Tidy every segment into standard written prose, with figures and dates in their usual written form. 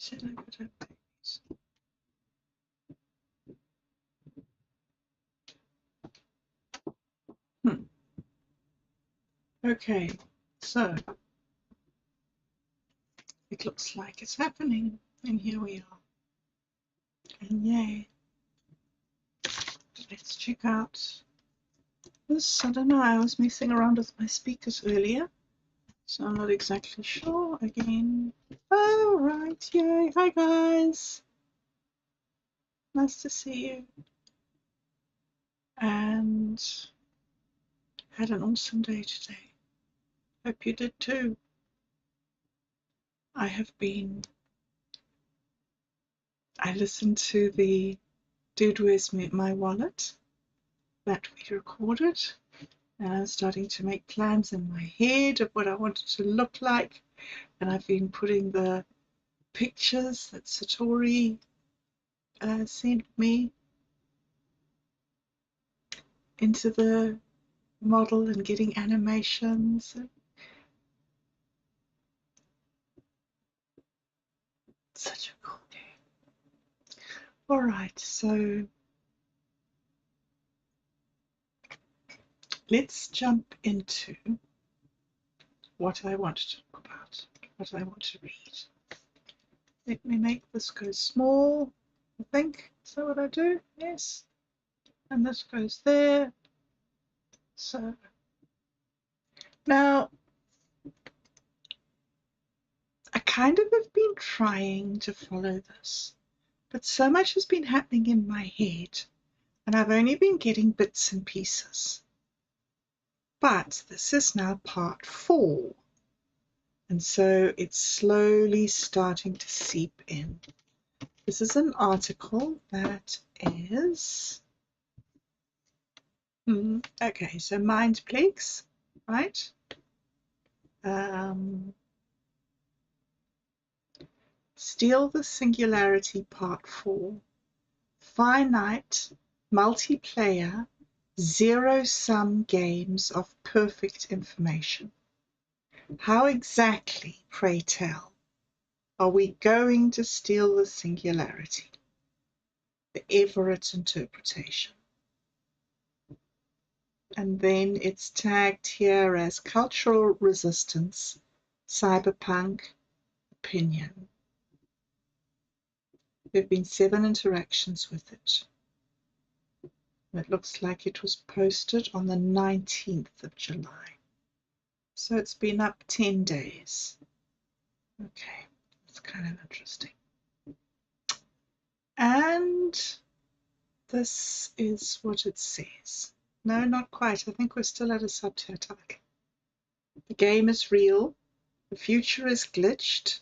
Should I put up babies? Okay, so it looks like it's happening, and here we are. And yay. Let's check out this. I don't know, I was messing around with my speakers earlier, so I'm not exactly sure again. Oh, right, yay. Hi, guys. Nice to see you. And had an awesome day today. Hope you did too. I listened to the Dude, Where's My Wallet that we recorded, and I'm starting to make plans in my head of what I want it to look like, and I've been putting the pictures that Satori sent me into the model and getting animations. Such a cool game. Alright, so let's jump into what I want to talk about, what I want to read. Let me make this go small, I think. Is that what I do? Yes. And this goes there. So now I kind of have been trying to follow this, but so much has been happening in my head, and I've only been getting bits and pieces. But this is now part 4, and so it's slowly starting to seep in. This is an article that is, okay, so mind plagues, right? Steal the Singularity Part 4. Finite, multiplayer, zero-sum games of perfect information. How exactly, pray tell, are we going to steal the singularity? The Everett interpretation. And then it's tagged here as cultural resistance, cyberpunk, opinion. There have been 7 interactions with it. It looks like it was posted on the 19th of July. So it's been up 10 days. Okay, it's kind of interesting. And this is what it says. No, not quite. I think we're still at a subtitle. The game is real. The future is glitched.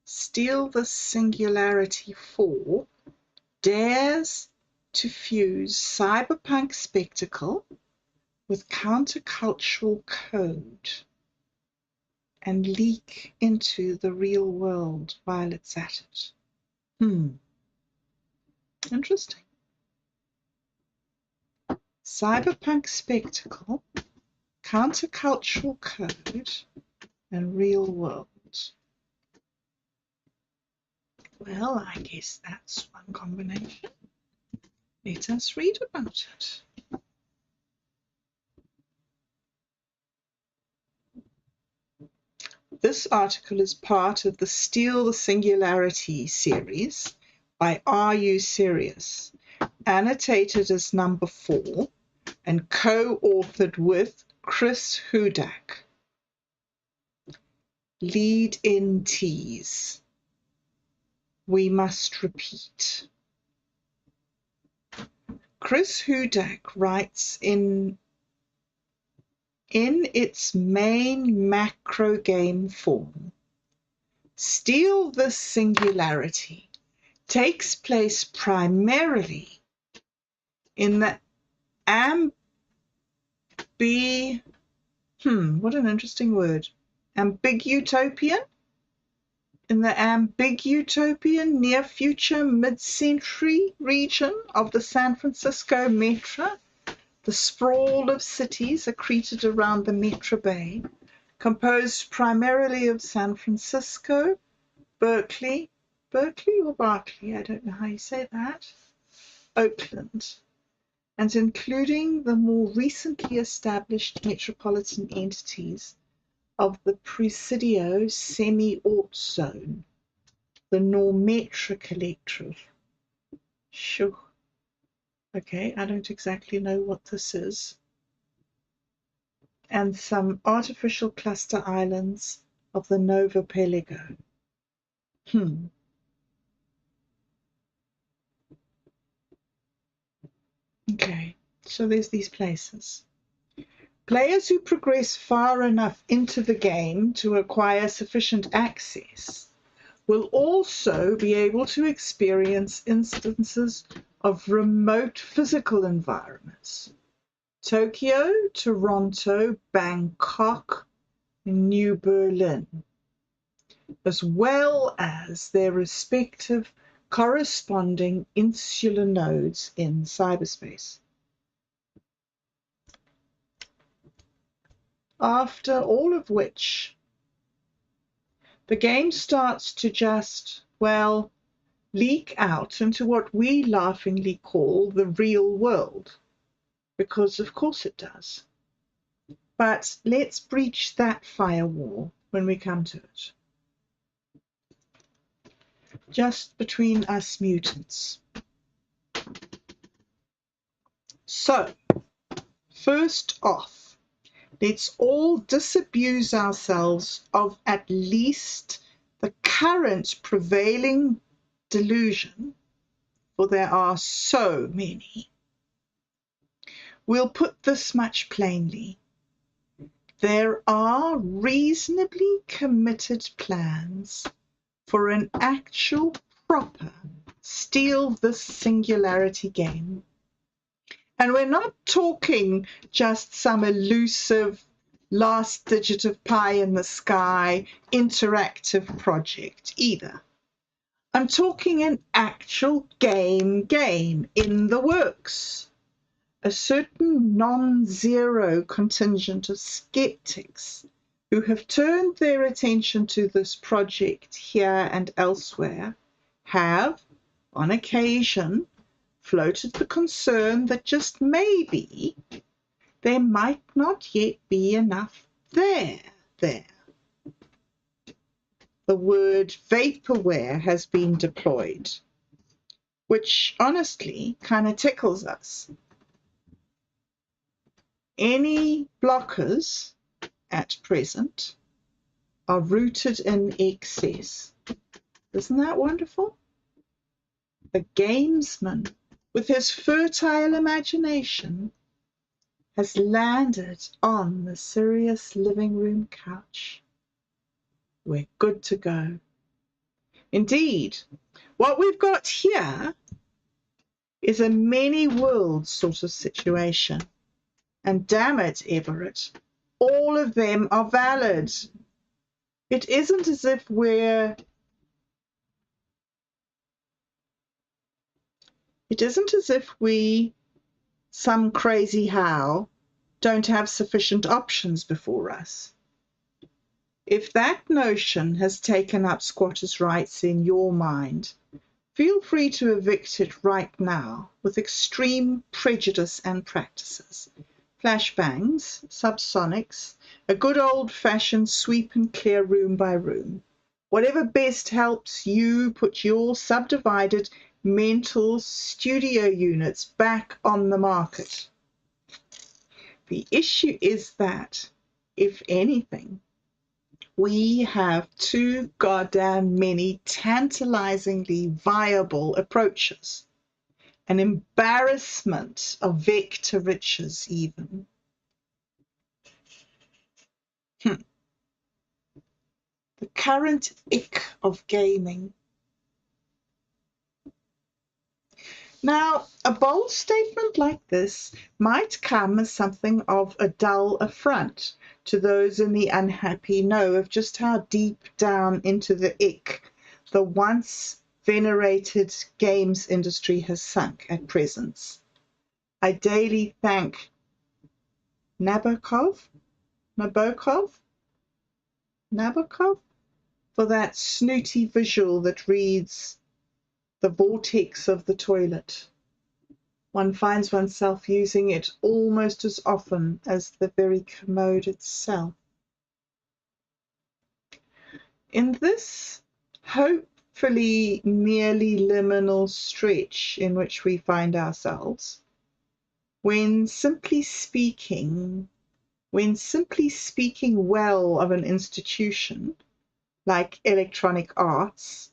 Steal the Singularity 4 dares to fuse cyberpunk spectacle with countercultural code and leak into the real world while it's at it. Interesting. Cyberpunk spectacle, countercultural code, and real world. Well, I guess that's one combination. Let us read about it. This article is part of the Steal the Singularity series by Are You Serious? Annotated as number 4 and co-authored with Chris Hudak. Lead in tease. We must repeat. Chris Hudak writes in its main macro game form, Steal the Singularity takes place primarily in the what an interesting word, ambigutopian? In the ambigutopian near-future mid-century region of the San Francisco metro, the sprawl of cities accreted around the Metro Bay, composed primarily of San Francisco, Berkeley, Berkeley or Berkeley, I don't know how you say that, Oakland, and including the more recently established metropolitan entities of the Presidio semi-ort zone, the Normetric electorate. Sure. Okay, I don't exactly know what this is. And some artificial cluster islands of the Nova Pelago. Okay, so there's these places. Players who progress far enough into the game to acquire sufficient access will also be able to experience instances of remote physical environments. Tokyo, Toronto, Bangkok, New Berlin, as well as their respective corresponding insular nodes in cyberspace. After all of which, the game starts to just, well, leak out into what we laughingly call the real world, because of course it does. But let's breach that firewall when we come to it. Just between us mutants. So, first off, let's all disabuse ourselves of at least the current prevailing delusion, for there are so many. We'll put this much plainly. There are reasonably committed plans for an actual proper Steal This Singularity game. And we're not talking just some elusive last digit of pie in the sky interactive project either. I'm talking an actual game in the works. A certain non-zero contingent of skeptics who have turned their attention to this project here and elsewhere have, on occasion, floated the concern that just maybe there might not yet be enough there. The word vaporware has been deployed, which honestly kind of tickles us. Any blockers at present are rooted in excess. Isn't that wonderful? The gamesman, with his fertile imagination, has landed on the Sirius living room couch. We're good to go. Indeed, what we've got here is a many worlds sort of situation. And damn it, Everett, all of them are valid. It isn't as if we, some crazy how, don't have sufficient options before us. If that notion has taken up squatters' rights in your mind, feel free to evict it right now with extreme prejudice and practices. Flashbangs, subsonics, a good old-fashioned sweep and clear room by room. Whatever best helps you put your subdivided mental studio units back on the market. The issue is that, if anything, we have too goddamn many tantalizingly viable approaches. An embarrassment of vector riches even. The current ick of gaming. Now, a bold statement like this might come as something of a dull affront to those in the unhappy know of just how deep down into the ick the once venerated games industry has sunk at present. I daily thank Nabokov? for that snooty visual that reads the vortex of the toilet. One finds oneself using it almost as often as the very commode itself. In this hopefully merely liminal stretch in which we find ourselves, when simply speaking well of an institution like electronic arts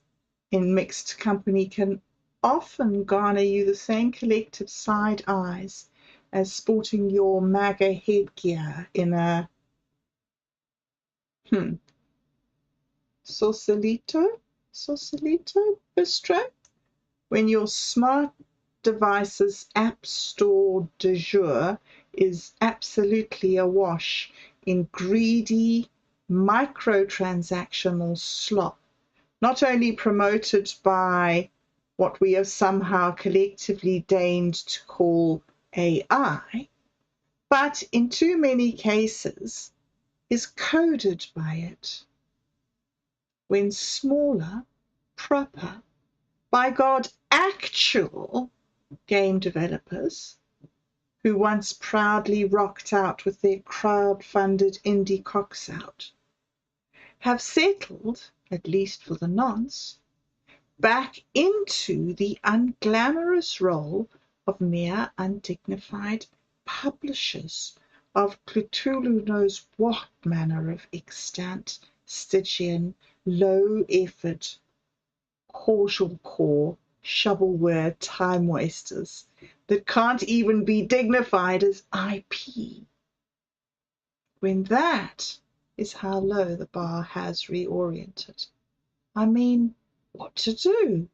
in mixed company can often garner you the same collective side eyes as sporting your MAGA headgear in a Sausalito bistro, when your smart device's app store du jour is absolutely awash in greedy microtransactional slop, not only promoted by what we have somehow collectively deigned to call AI, but in too many cases is coded by it. When smaller, proper, by God, actual game developers, who once proudly rocked out with their crowd-funded indie cocks out, have settled, at least for the nonce, back into the unglamorous role of mere undignified publishers of Cthulhu knows what manner of extant, Stygian, low-effort, causal core, shovelware time wasters that can't even be dignified as IP. When that is how low the bar has reoriented. I mean, what to do?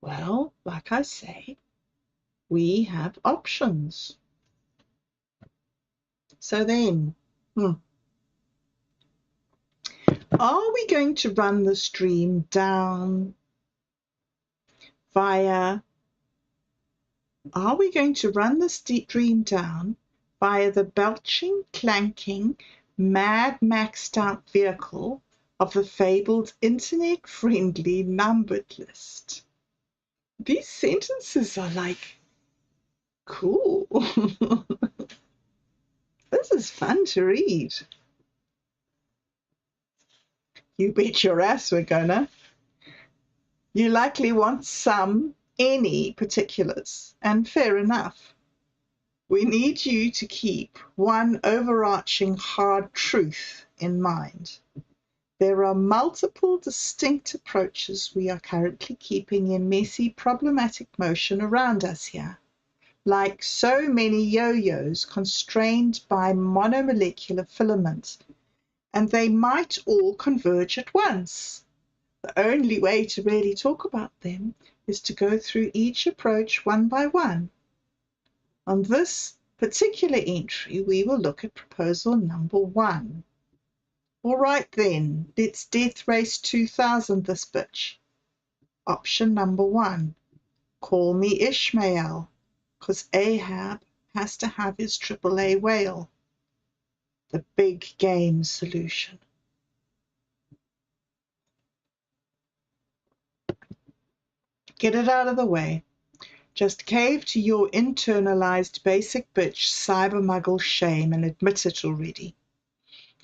Well, like I say, we have options. So then, are we going to run the stream down via the belching, clanking, mad maxed out vehicle of the fabled internet-friendly numbered list? These sentences are like, cool. This is fun to read. You bet your ass we're gonna. You likely want any particulars, and fair enough. We need you to keep one overarching hard truth in mind. There are multiple distinct approaches we are currently keeping in messy, problematic motion around us here, like so many yo-yos constrained by monomolecular filaments, and they might all converge at once. The only way to really talk about them is to go through each approach one by one. On this particular entry, we will look at proposal number 1. All right then, let's Death Race 2000 this bitch. Option number 1, call me Ishmael, 'cause Ahab has to have his AAA whale. The big game solution. Get it out of the way. Just cave to your internalized basic bitch cyber muggle shame and admit it already.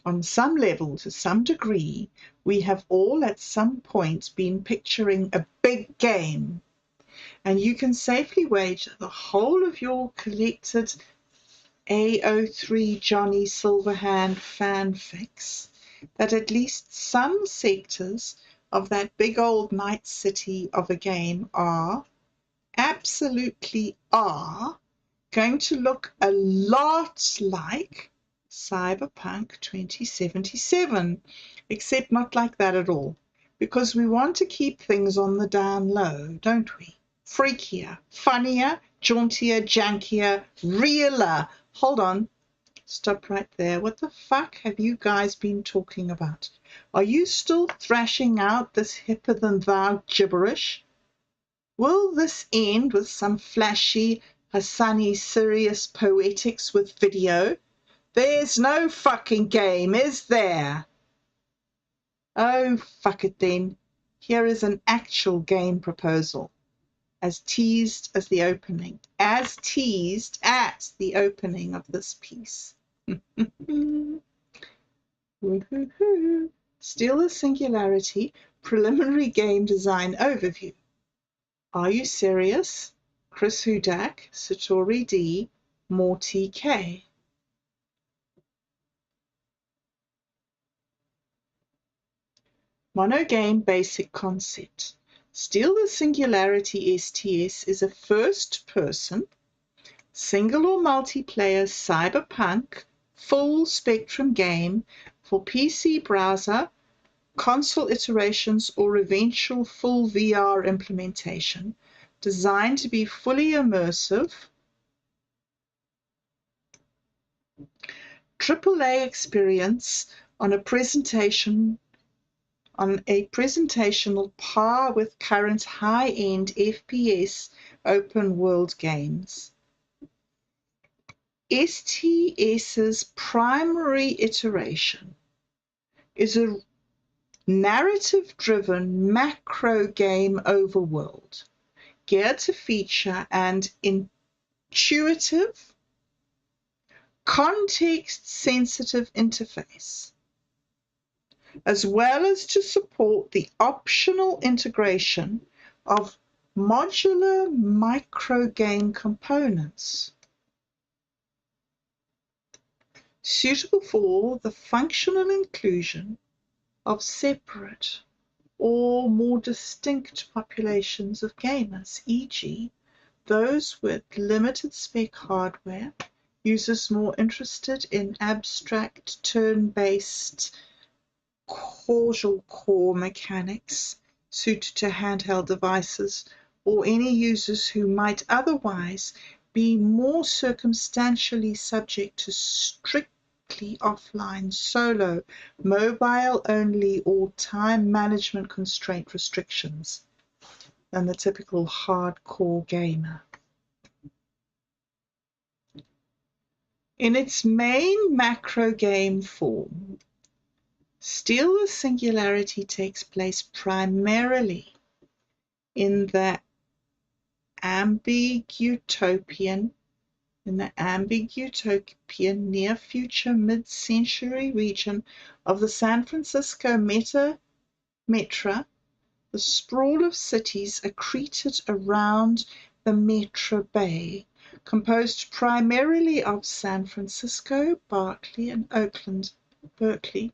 On some level, to some degree, we have all at some point been picturing a big game, and you can safely wager the whole of your collected AO3 Johnny Silverhand fanfics that at least some sectors of that big old night city of a game absolutely are going to look a lot like Cyberpunk 2077, except not like that at all, because we want to keep things on the down low, don't we? Freakier, funnier, jauntier, jankier, realer. Hold on, stop right there. What the fuck have you guys been talking about? Are you still thrashing out this hipper-than-thou gibberish? Will this end with some flashy, Hassani serious poetics with video? There's no fucking game, is there? Oh, fuck it then. Here is an actual game proposal, as teased at the opening of this piece. Woo-hoo-hoo. Steal the Singularity preliminary game design overview. Are you serious? Chris Hudak, Satori D, Morty K. Monogame basic concept. Steal the Singularity STS is a first-person, single or multiplayer cyberpunk full-spectrum game for PC browser, console iterations, or eventual full VR implementation, designed to be fully immersive, AAA experience on a presentational par with current high-end FPS open world games. STS's primary iteration is a narrative-driven macro game overworld geared to feature an intuitive, context-sensitive interface, as well as to support the optional integration of modular microgame components suitable for the functional inclusion of separate or more distinct populations of gamers, e.g., those with limited spec hardware, users more interested in abstract turn-based causal core mechanics suited to handheld devices, or any users who might otherwise be more circumstantially subject to strictly offline, solo, mobile-only, or time management constraint restrictions than the typical hardcore gamer. In its main macro game form, Steal the Singularity takes place primarily in the ambigutopian near-future mid-century region of the San Francisco Metra, the sprawl of cities accreted around the Metra Bay, composed primarily of San Francisco, Berkeley, and Berkeley.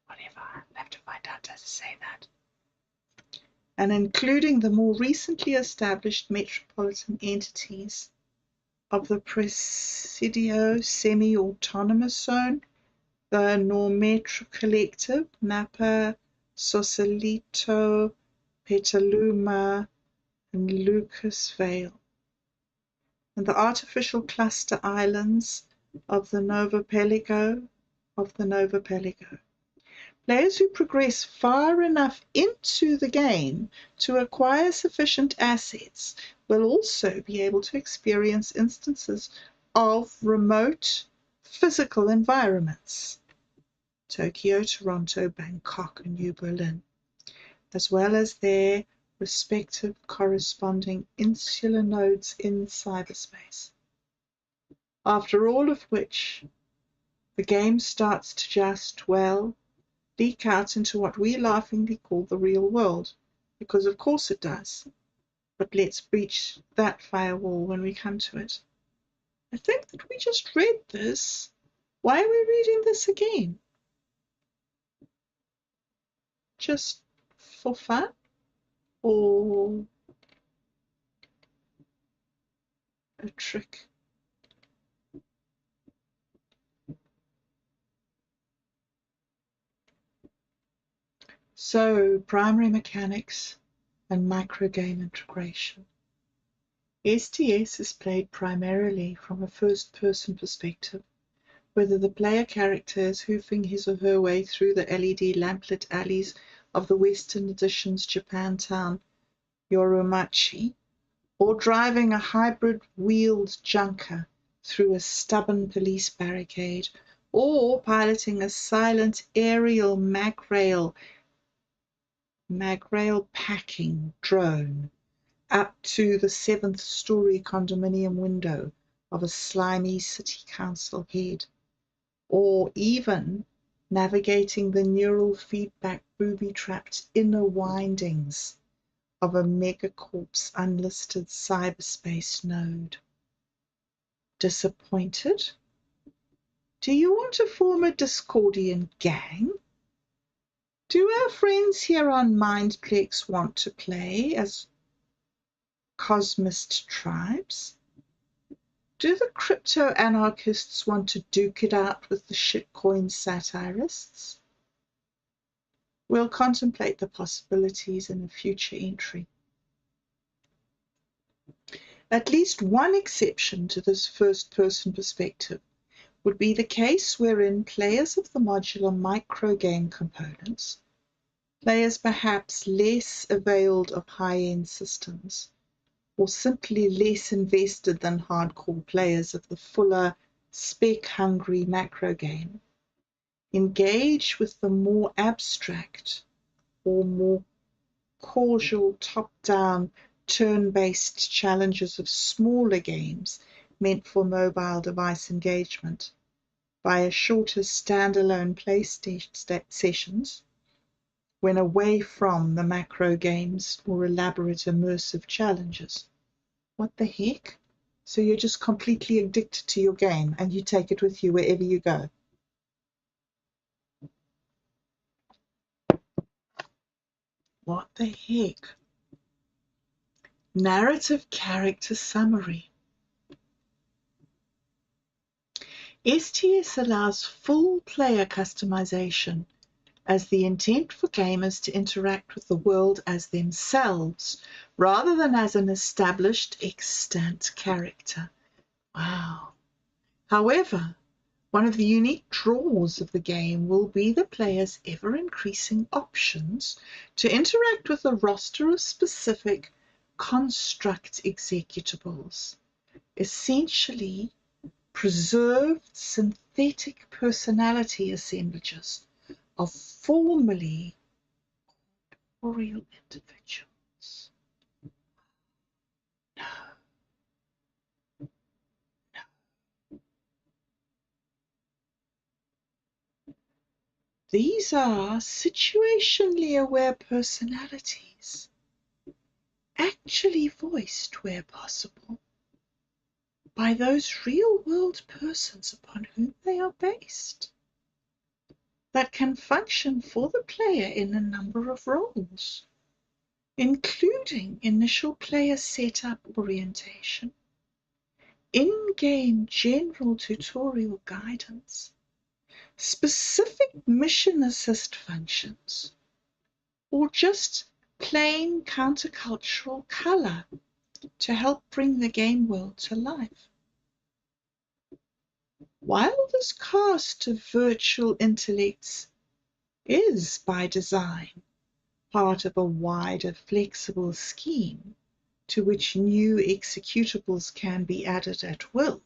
Whatever, I'll have to find out how to say that. And including the more recently established metropolitan entities of the Presidio Semi-Autonomous Zone, the Normetro Collective, Napa, Sausalito, Petaluma, and Lucasvale, and the artificial cluster islands of the Nova Pelago. Players who progress far enough into the game to acquire sufficient assets will also be able to experience instances of remote physical environments, Tokyo, Toronto, Bangkok, and New Berlin, as well as their respective corresponding insular nodes in cyberspace. After all of which, the game starts to just, well, leak out into what we laughingly call the real world, because of course it does. But let's breach that firewall when we come to it. I think that we just read this. Why are we reading this again? Just for fun? Or a trick? So, primary mechanics and microgame integration. STS is played primarily from a first-person perspective, whether the player character is hoofing his or her way through the LED lamplit alleys of the Western Edition's Japantown Yorumachi, or driving a hybrid wheeled junker through a stubborn police barricade, or piloting a silent aerial mag rail magrail packing drone up to the 7th-story condominium window of a slimy city council head, or even navigating the neural feedback booby-trapped inner windings of a megacorp's unlisted cyberspace node. Disappointed? Do you want to form a Discordian gang? Do our friends here on Mindplex want to play as Cosmist tribes? Do the crypto-anarchists want to duke it out with the shitcoin satirists? We'll contemplate the possibilities in a future entry. At least one exception to this first-person perspective would be the case wherein players of the modular microgame components, players perhaps less availed of high-end systems, or simply less invested than hardcore players of the fuller, spec-hungry macro game, engage with the more abstract or more causal top-down turn-based challenges of smaller games meant for mobile device engagement via shorter standalone play sessions when away from the macro games or elaborate immersive challenges. What the heck? So you're just completely addicted to your game and you take it with you wherever you go. What the heck? Narrative character summary. STS allows full player customization as the intent for gamers to interact with the world as themselves rather than as an established extant character. Wow. However, one of the unique draws of the game will be the player's ever-increasing options to interact with a roster of specific construct executables, essentially preserved synthetic personality assemblages of formerly corporeal individuals. No, no. These are situationally aware personalities, actually voiced where possible by those real-world persons upon whom they are based, that can function for the player in a number of roles, including initial player setup orientation, in-game general tutorial guidance, specific mission assist functions, or just plain countercultural color to help bring the game world to life. While this cast of virtual intellects is, by design, part of a wider flexible scheme to which new executables can be added at will,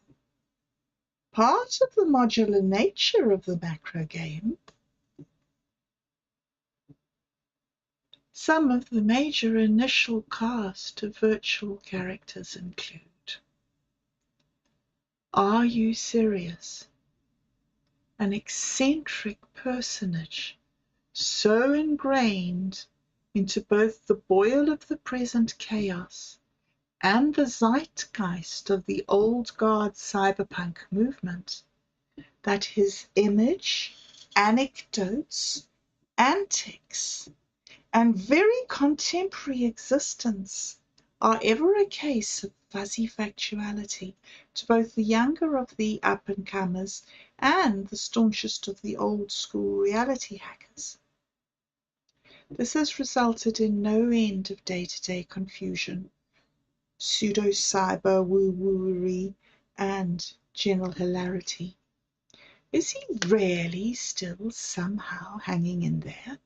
part of the modular nature of the macro game, some of the major initial cast of virtual characters include: Are You Serious? An eccentric personage so ingrained into both the boil of the present chaos and the zeitgeist of the old guard cyberpunk movement that his image, anecdotes, antics, and very contemporary existence are ever a case of fuzzy factuality to both the younger of the up-and-comers and the staunchest of the old-school reality hackers. This has resulted in no end of day-to-day confusion, pseudo-cyber woo-wooery, and general hilarity. Is he really still somehow hanging in there,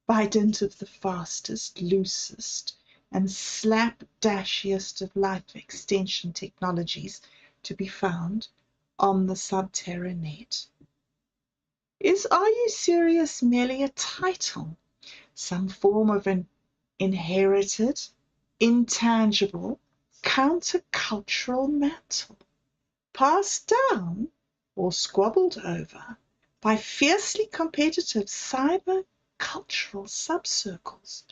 by dint of the fastest, loosest, and slapdashiest of life extension technologies to be found on the Subterra net? Is Are You Serious merely a title some form of an inherited, intangible, countercultural mantle, passed down or squabbled over by fiercely competitive cyber-cultural subcircles?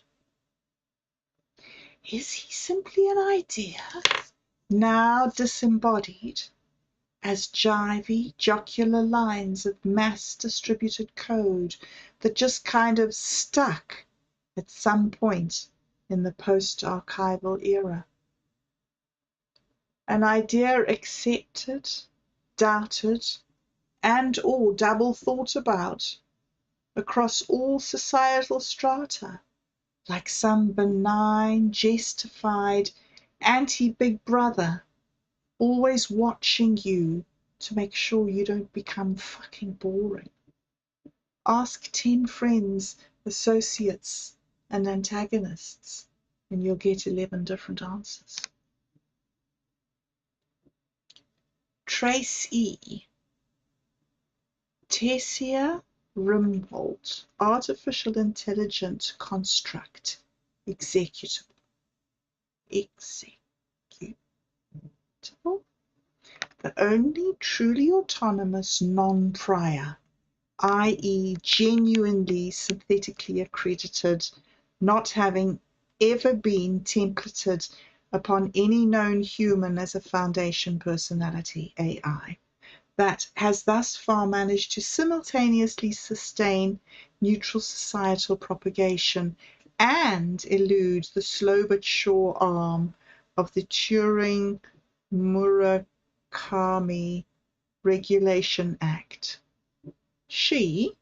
Is he simply an idea, now disembodied, as jivey, jocular lines of mass-distributed code that just kind of stuck at some point in the post-archival era? An idea accepted, doubted, and or double thought about across all societal strata, like some benign, justified anti-Big Brother, always watching you to make sure you don't become fucking boring. Ask 10 friends, associates, and antagonists, and you'll get 11 different answers. Trace E. Tessia Rimbold, Artificial Intelligent Construct, Executable. The only truly autonomous non-prior, i.e. genuinely synthetically accredited, not having ever been templated upon any known human as a foundation personality, AI, that has thus far managed to simultaneously sustain neutral societal propagation and elude the slow but sure arm of the Turing-Murakami Regulation Act. She,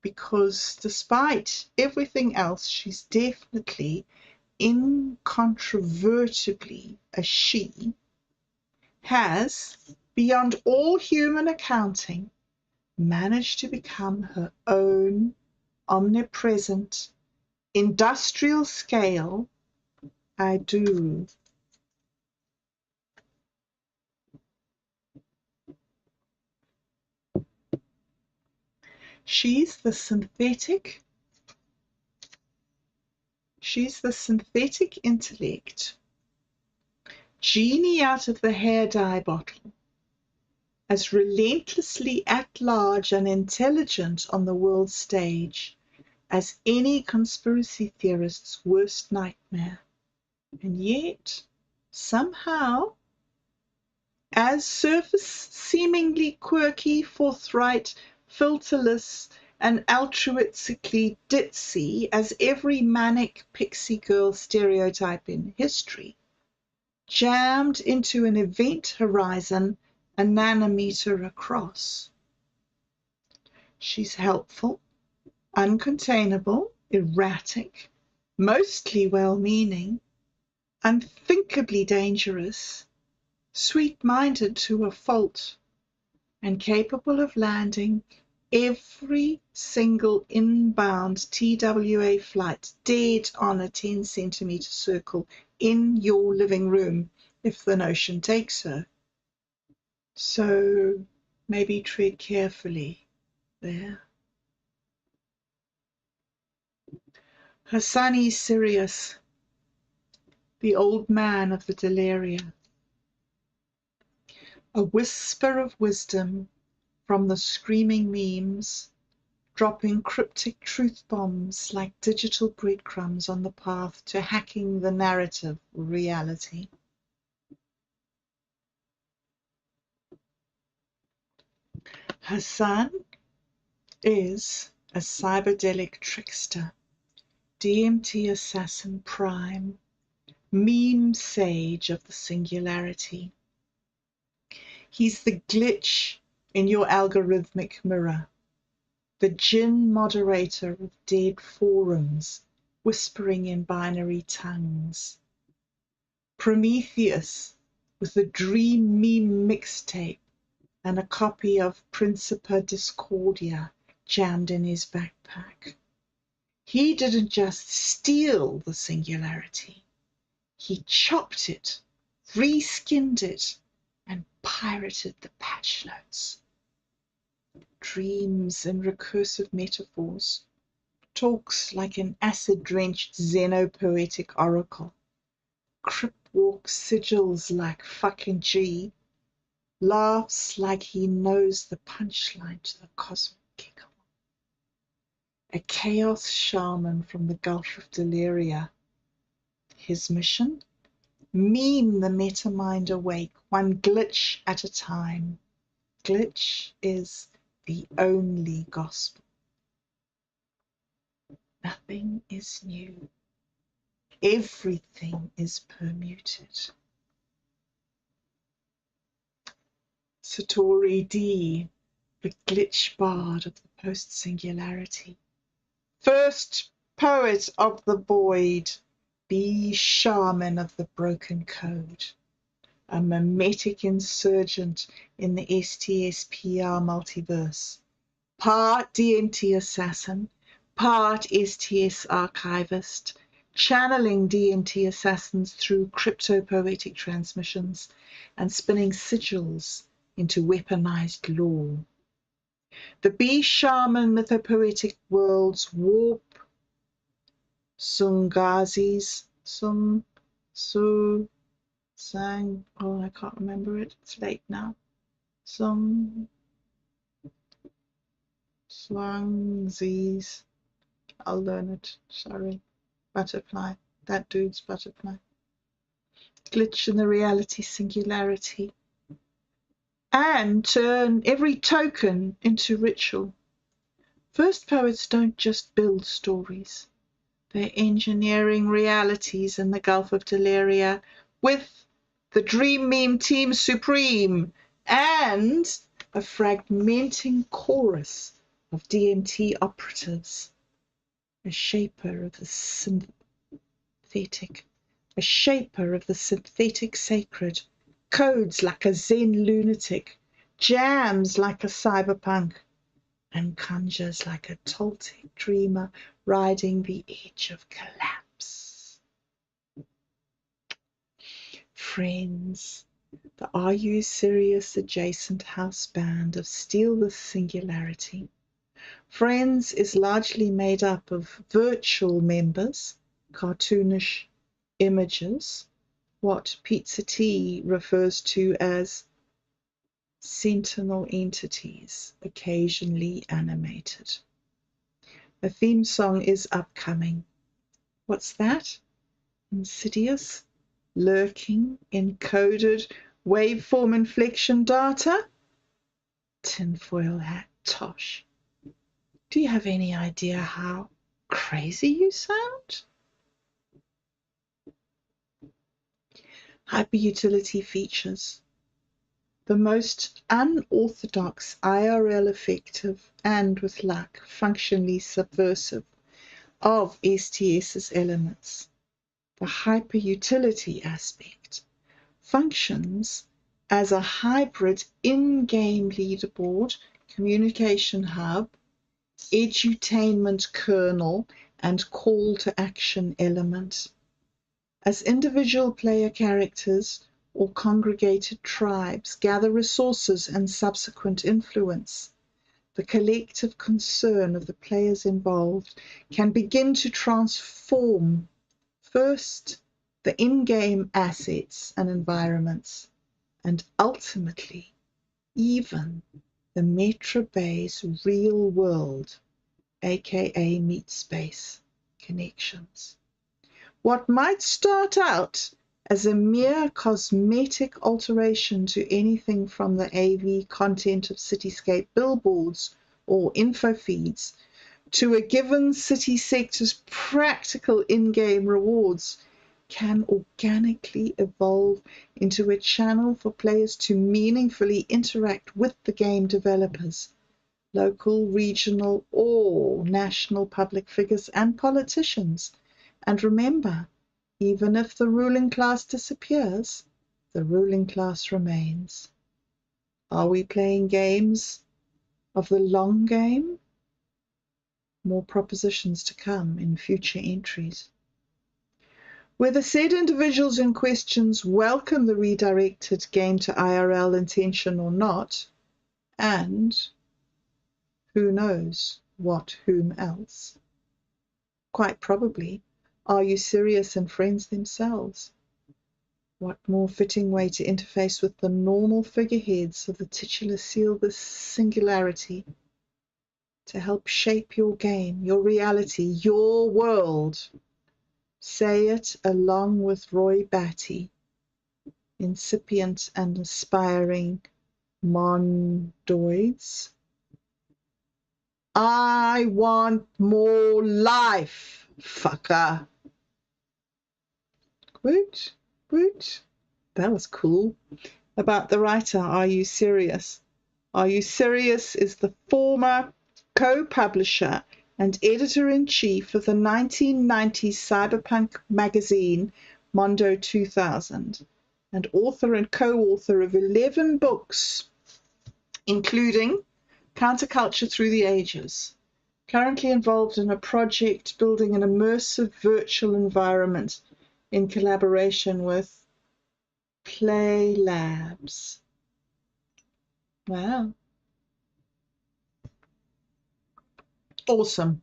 because despite everything else, she's definitely, incontrovertibly a she, has, beyond all human accounting, managed to become her own omnipresent, industrial scale I do. She's the synthetic intellect, genie out of the hair dye bottle, as relentlessly at large and intelligent on the world stage as any conspiracy theorist's worst nightmare. And yet, somehow, as surface seemingly quirky, forthright, filterless, and altruistically ditzy as every manic pixie girl stereotype in history, jammed into an event horizon a nanometer across. She's helpful, uncontainable, erratic, mostly well-meaning, unthinkably dangerous, sweet-minded to a fault, and capable of landing every single inbound TWA flight dead on a 10-centimeter circle in your living room if the notion takes her. So maybe tread carefully there. Her sonny Sirius, the old man of the Delaria, a whisper of wisdom from the screaming memes, dropping cryptic truth bombs like digital breadcrumbs on the path to hacking the narrative reality. Her son is a cyberdelic trickster, DMT assassin prime, meme sage of the Singularity. He's the glitch in your algorithmic mirror, the djinn moderator of dead forums, whispering in binary tongues. Prometheus with a dream meme mixtape and a copy of Principia Discordia jammed in his backpack. He didn't just steal the Singularity. He chopped it, reskinned it, and pirated the patch notes. Dreams and recursive metaphors, talks like an acid-drenched xenopoetic oracle. Crypt walks sigils like fucking G. Laughs like he knows the punchline to the cosmic giggle. A chaos shaman from the Gulf of Deliria. His mission? Meme the metamind awake, one glitch at a time. Glitch is the only gospel. Nothing is new. Everything is permuted. Satori D, the glitch bard of the post-singularity. First poet of the void, be shaman of the broken code. A mimetic insurgent in the STSPR multiverse. Part DMT assassin, part STS archivist, channeling DMT assassins through crypto-poetic transmissions and spinning sigils into weaponized lore. The bee shaman mythopoetic worlds warp Sungazis, Sang, oh, I can't remember it, it's late now. Swangzies, I'll learn it, sorry. Butterfly, that dude's butterfly. Glitch in the reality singularity. And turn every token into ritual. First poets don't just build stories. They're engineering realities in the Gulf of Deliria with the Dream Meme Team Supreme and a fragmenting chorus of DMT operatives, a shaper of the synthetic sacred, codes like a Zen lunatic, jams like a cyberpunk, and conjures like a Toltec dreamer riding the edge of collapse. Friends, the Are You Serious adjacent house band of Steal the Singularity. Friends is largely made up of virtual members, cartoonish images, what Pizza T refers to as sentinel entities, occasionally animated. A theme song is upcoming. What's that? Insidious, lurking, encoded waveform inflection data? Tinfoil hat tosh. Do you have any idea how crazy you sound? Hyperutility features. The most unorthodox IRL effective and, with luck, functionally subversive of STS's elements. The hyperutility aspect functions as a hybrid in-game leaderboard, communication hub, edutainment kernel, and call to action element. As individual player characters or congregated tribes gather resources and subsequent influence, the collective concern of the players involved can begin to transform first the in-game assets and environments, and ultimately even the Metrobay's real world, aka meat space, connections. What might start out as a mere cosmetic alteration to anything from the AV content of cityscape billboards or info feeds to a given city sector's practical in-game rewards can organically evolve into a channel for players to meaningfully interact with the game developers, local, regional, or national public figures and politicians. And remember, even if the ruling class disappears, the ruling class remains. Are we playing games of the long game? More propositions to come in future entries. Whether said individuals in questions welcome the redirected game to IRL intention or not, and who knows what whom else, quite probably, Are You Serious and friends themselves. What more fitting way to interface with the normal figureheads of the titular seal the Singularity to help shape your game, your reality, your world. Say it along with Roy Batty, incipient and aspiring mondoids. I want more life, fucker. Woot, woot. That was cool. About the writer, Are You Serious? Are You Serious is the former co-publisher and editor-in-chief of the 1990 cyberpunk magazine Mondo 2000, and author and co-author of 11 books, including Counterculture Through the Ages. Currently involved in a project building an immersive virtual environment in collaboration with Play Labs. Wow. Awesome.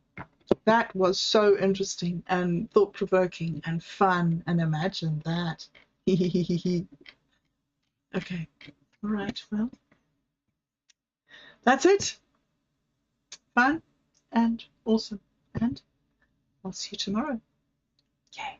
That was so interesting and thought-provoking and fun, and imagine that. Okay. All right. Well, that's it. Fun and awesome. And I'll see you tomorrow. Yay.